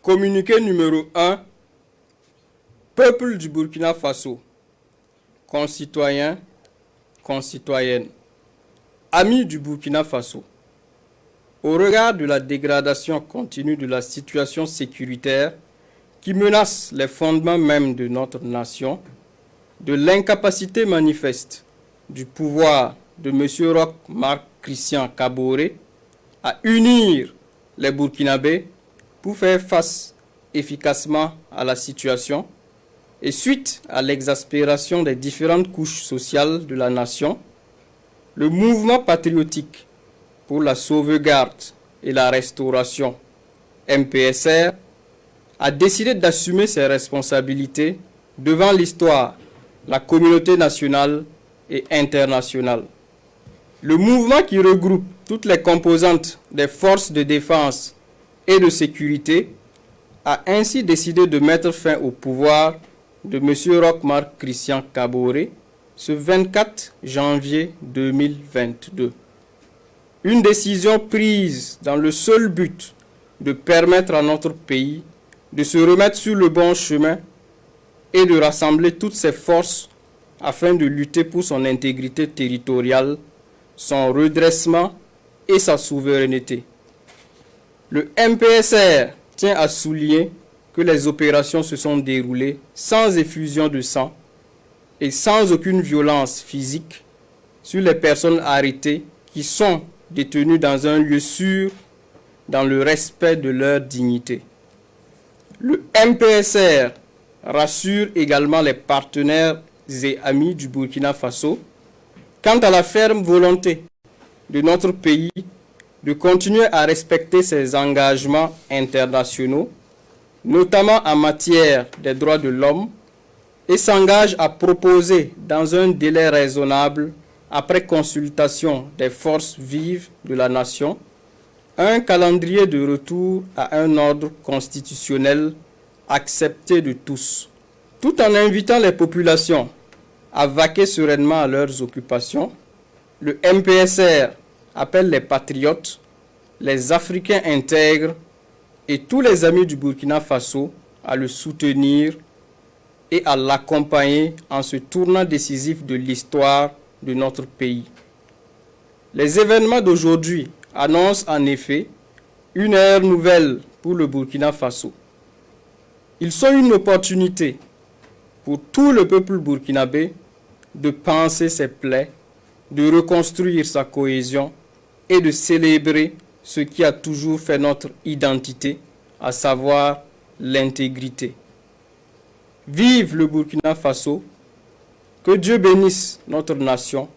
Communiqué numéro 1. Peuple du Burkina Faso, concitoyens, concitoyennes, amis du Burkina Faso. Au regard de la dégradation continue de la situation sécuritaire qui menace les fondements mêmes de notre nation, de l'incapacité manifeste du pouvoir de M. Roch Marc Christian Kaboré à unir les Burkinabés pour faire face efficacement à la situation et suite à l'exaspération des différentes couches sociales de la nation, le mouvement patriotique pour la sauvegarde et la restauration, MPSR, a décidé d'assumer ses responsabilités devant l'histoire, la communauté nationale et internationale. Le mouvement qui regroupe toutes les composantes des forces de défense et de sécurité a ainsi décidé de mettre fin au pouvoir de M. Roch Marc Christian Kaboré ce 24 janvier 2022. Une décision prise dans le seul but de permettre à notre pays de se remettre sur le bon chemin et de rassembler toutes ses forces afin de lutter pour son intégrité territoriale, son redressement et sa souveraineté. Le MPSR tient à souligner que les opérations se sont déroulées sans effusion de sang et sans aucune violence physique sur les personnes arrêtées qui sont détenues dans un lieu sûr dans le respect de leur dignité. Le MPSR rassure également les partenaires et amis du Burkina Faso quant à la ferme volonté de notre pays de continuer à respecter ses engagements internationaux, notamment en matière des droits de l'homme, et s'engage à proposer dans un délai raisonnable, après consultation des forces vives de la nation, un calendrier de retour à un ordre constitutionnel accepté de tous, tout en invitant les populations à vaquer sereinement à leurs occupations. Le MPSR appelle les patriotes, les Africains intègres et tous les amis du Burkina Faso à le soutenir et à l'accompagner en ce tournant décisif de l'histoire de notre pays. Les événements d'aujourd'hui annoncent en effet une ère nouvelle pour le Burkina Faso. Ils sont une opportunité pour tout le peuple burkinabé de panser ses plaies, de reconstruire sa cohésion et de célébrer ce qui a toujours fait notre identité, à savoir l'intégrité. Vive le Burkina Faso, que Dieu bénisse notre nation.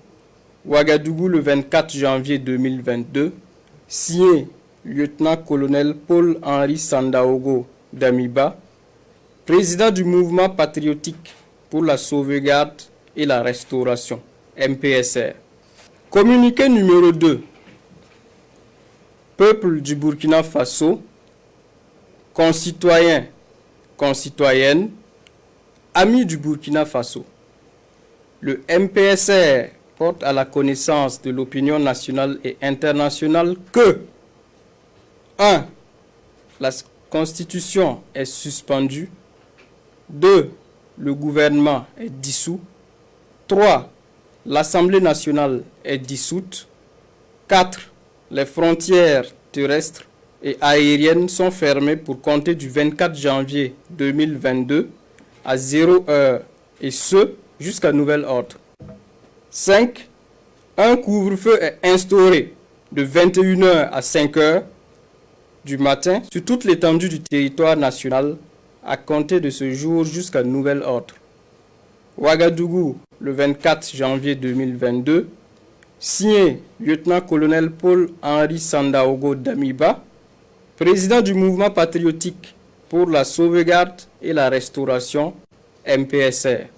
Ouagadougou le 24 janvier 2022, signé lieutenant-colonel Paul-Henri Sandaogo Damiba, président du mouvement patriotique pour la sauvegarde et la restauration, MPSR. Communiqué numéro 2. Peuple du Burkina Faso, concitoyens, concitoyennes, amis du Burkina Faso. Le MPSR porte à la connaissance de l'opinion nationale et internationale que 1. La Constitution est suspendue. 2. Le gouvernement est dissous. 3. L'Assemblée nationale est dissoute. 4. Les frontières terrestres et aériennes sont fermées pour compter du 24 janvier 2022 à 0 heure, et ce, jusqu'à nouvel ordre. 5. Un couvre-feu est instauré de 21h à 5h du matin sur toute l'étendue du territoire national à compter de ce jour jusqu'à nouvel ordre. Ouagadougou, le 24 janvier 2022, signé lieutenant-colonel Paul-Henri Sandaogo Damiba, président du mouvement patriotique pour la sauvegarde et la restauration, MPSR.